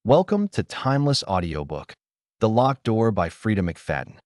Welcome to Timeless Audiobook, The Locked Door by Freida McFadden.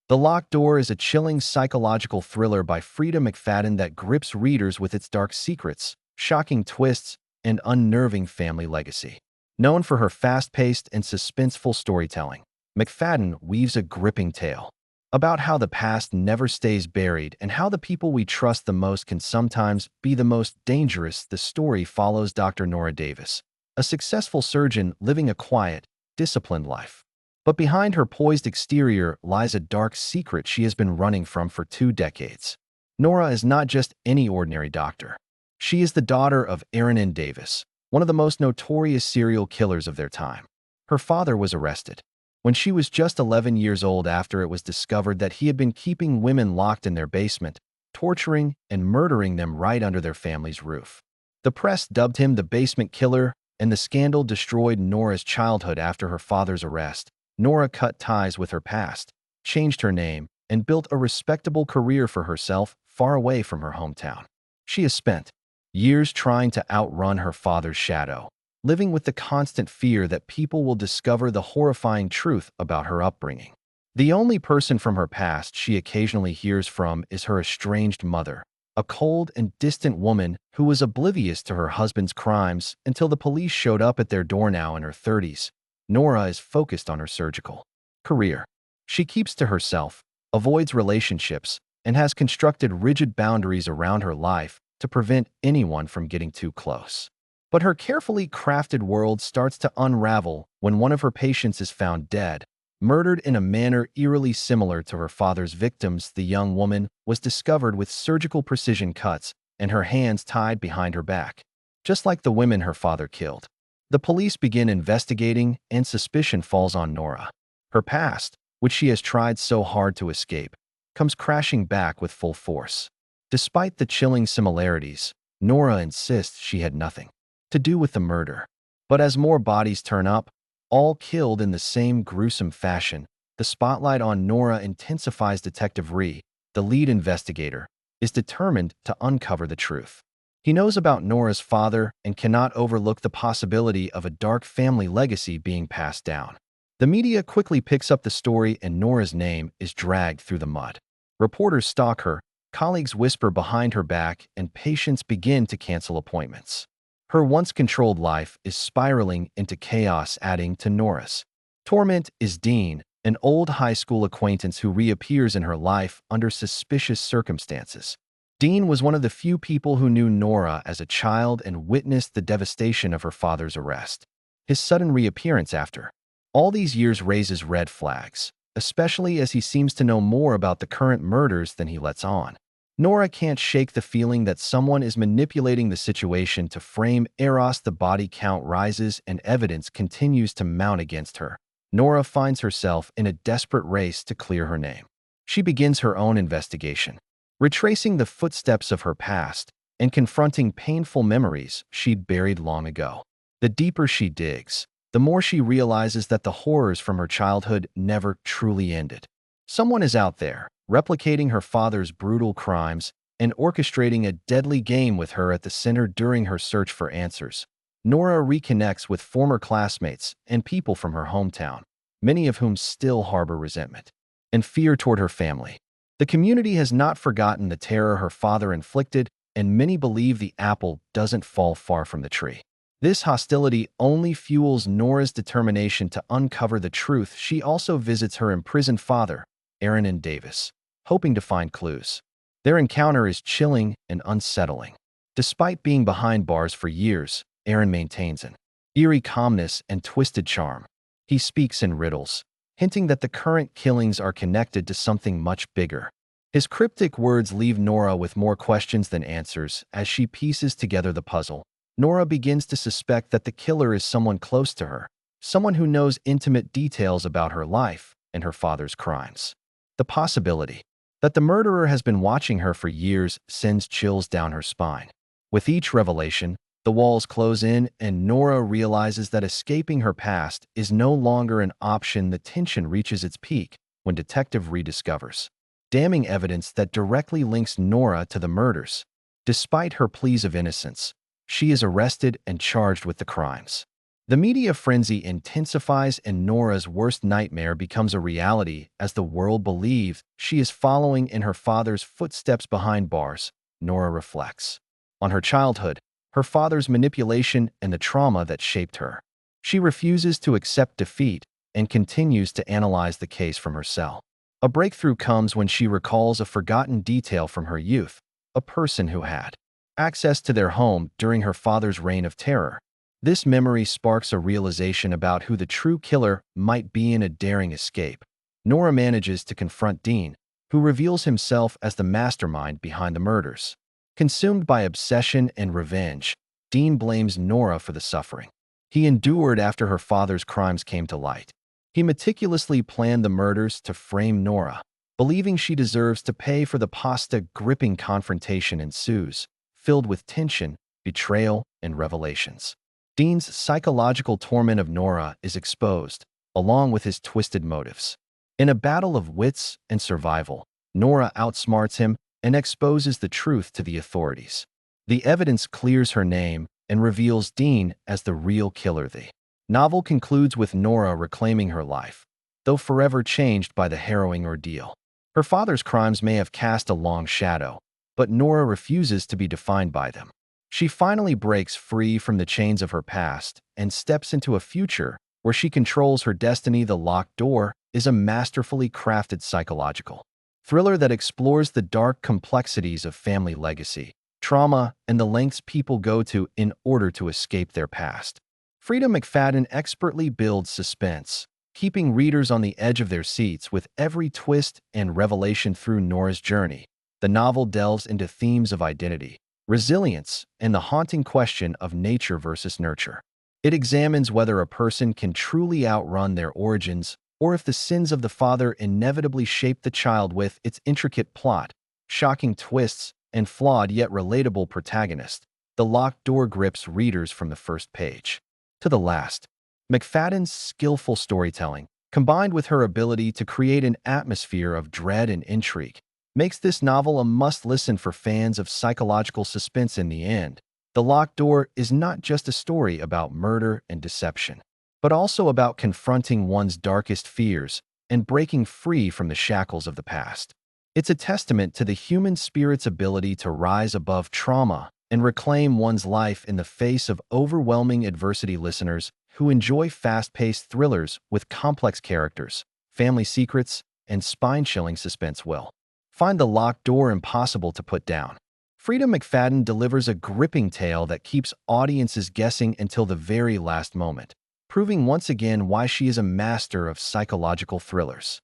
The Locked Door is a chilling psychological thriller by Freida McFadden that grips readers with its dark secrets, shocking twists, and unnerving family legacy. Known for her fast-paced and suspenseful storytelling, McFadden weaves a gripping tale about how the past never stays buried and how the people we trust the most can sometimes be the most dangerous. The story follows Dr. Nora Davis, a successful surgeon living a quiet, disciplined life. But behind her poised exterior lies a dark secret she has been running from for 2 decades. Nora is not just any ordinary doctor. She is the daughter of Audiobook Davis, one of the most notorious serial killers of their time. Her father was arrested when she was just 11 years old after it was discovered that he had been keeping women locked in their basement, torturing and murdering them right under their family's roof. The press dubbed him the basement killer, and the scandal destroyed Nora's childhood. After her father's arrest, Nora cut ties with her past, changed her name, and built a respectable career for herself far away from her hometown. She has spent years trying to outrun her father's shadow, living with the constant fear that people will discover the horrifying truth about her upbringing. The only person from her past she occasionally hears from is her estranged mother, a cold and distant woman who was oblivious to her husband's crimes until the police showed up at their door. Now in her 30s, Nora is focused on her surgical career. She keeps to herself, avoids relationships, and has constructed rigid boundaries around her life to prevent anyone from getting too close. But her carefully crafted world starts to unravel when one of her patients is found dead, murdered in a manner eerily similar to her father's victims. The young woman was discovered with surgical precision cuts and her hands tied behind her back, just like the women her father killed. The police begin investigating, and suspicion falls on Nora. Her past, which she has tried so hard to escape, comes crashing back with full force. Despite the chilling similarities, Nora insists she had nothing to do with the murder. But as more bodies turn up, all killed in the same gruesome fashion, the spotlight on Nora intensifies. Detective Ree, the lead investigator, is determined to uncover the truth. He knows about Nora's father and cannot overlook the possibility of a dark family legacy being passed down. The media quickly picks up the story, and Nora's name is dragged through the mud. Reporters stalk her, colleagues whisper behind her back, and patients begin to cancel appointments. Her once controlled life is spiraling into chaos. Adding to Nora's torment is Dean, an old high school acquaintance who reappears in her life under suspicious circumstances. Dean was one of the few people who knew Nora as a child and witnessed the devastation of her father's arrest. His sudden reappearance after all these years raises red flags, especially as he seems to know more about the current murders than he lets on. Nora can't shake the feeling that someone is manipulating the situation to frame Eros. The body count rises and evidence continues to mount against her. Nora finds herself in a desperate race to clear her name. She begins her own investigation, retracing the footsteps of her past and confronting painful memories she'd buried long ago. The deeper she digs, the more she realizes that the horrors from her childhood never truly ended. Someone is out there, replicating her father's brutal crimes and orchestrating a deadly game with her at the center. During her search for answers, Nora reconnects with former classmates and people from her hometown, many of whom still harbor resentment and fear toward her family. The community has not forgotten the terror her father inflicted, and many believe the apple doesn't fall far from the tree. This hostility only fuels Nora's determination to uncover the truth. She also visits her imprisoned father, Audiobook Davis, hoping to find clues. Their encounter is chilling and unsettling. Despite being behind bars for years, Aaron maintains an eerie calmness and twisted charm. He speaks in riddles, hinting that the current killings are connected to something much bigger. His cryptic words leave Nora with more questions than answers. As she pieces together the puzzle, Nora begins to suspect that the killer is someone close to her, someone who knows intimate details about her life and her father's crimes. The possibility that the murderer has been watching her for years sends chills down her spine. With each revelation, the walls close in, and Nora realizes that escaping her past is no longer an option. The tension reaches its peak when Detective rediscovers damning evidence that directly links Nora to the murders. Despite her pleas of innocence, she is arrested and charged with the crimes. The media frenzy intensifies and Nora's worst nightmare becomes a reality as the world believes she is following in her father's footsteps behind bars. Nora reflects on her childhood, her father's manipulation, and the trauma that shaped her. She refuses to accept defeat and continues to analyze the case from her cell. A breakthrough comes when she recalls a forgotten detail from her youth, a person who had access to their home during her father's reign of terror. This memory sparks a realization about who the true killer might be in a daring escape. Nora manages to confront Dean, who reveals himself as the mastermind behind the murders. Consumed by obsession and revenge, Dean blames Nora for the suffering he endured after her father's crimes came to light. He meticulously planned the murders to frame Nora, believing she deserves to pay for the pasta. Gripping confrontation ensues, filled with tension, betrayal, and revelations. Dean's psychological torment of Nora is exposed, along with his twisted motives. In a battle of wits and survival, Nora outsmarts him and exposes the truth to the authorities. The evidence clears her name and reveals Dean as the real killer. The novel concludes with Nora reclaiming her life, though forever changed by the harrowing ordeal. Her father's crimes may have cast a long shadow, but Nora refuses to be defined by them. She finally breaks free from the chains of her past and steps into a future where she controls her destiny. The Locked Door is a masterfully crafted psychological thriller that explores the dark complexities of family legacy, trauma, and the lengths people go to in order to escape their past. Freida McFadden expertly builds suspense, keeping readers on the edge of their seats with every twist and revelation through Nora's journey. The novel delves into themes of identity, resilience, and the haunting question of nature versus nurture. It examines whether a person can truly outrun their origins or if the sins of the father inevitably shape the child. With its intricate plot, shocking twists, and flawed yet relatable protagonist, The Locked Door grips readers from the first page to the last. McFadden's skillful storytelling, combined with her ability to create an atmosphere of dread and intrigue, makes this novel a must-listen for fans of psychological suspense. In the end, The Locked Door is not just a story about murder and deception, but also about confronting one's darkest fears and breaking free from the shackles of the past. It's a testament to the human spirit's ability to rise above trauma and reclaim one's life in the face of overwhelming adversity. Listeners who enjoy fast-paced thrillers with complex characters, family secrets, and spine-chilling suspense will find The Locked Door impossible to put down. Freida McFadden delivers a gripping tale that keeps audiences guessing until the very last moment, proving once again why she is a master of psychological thrillers.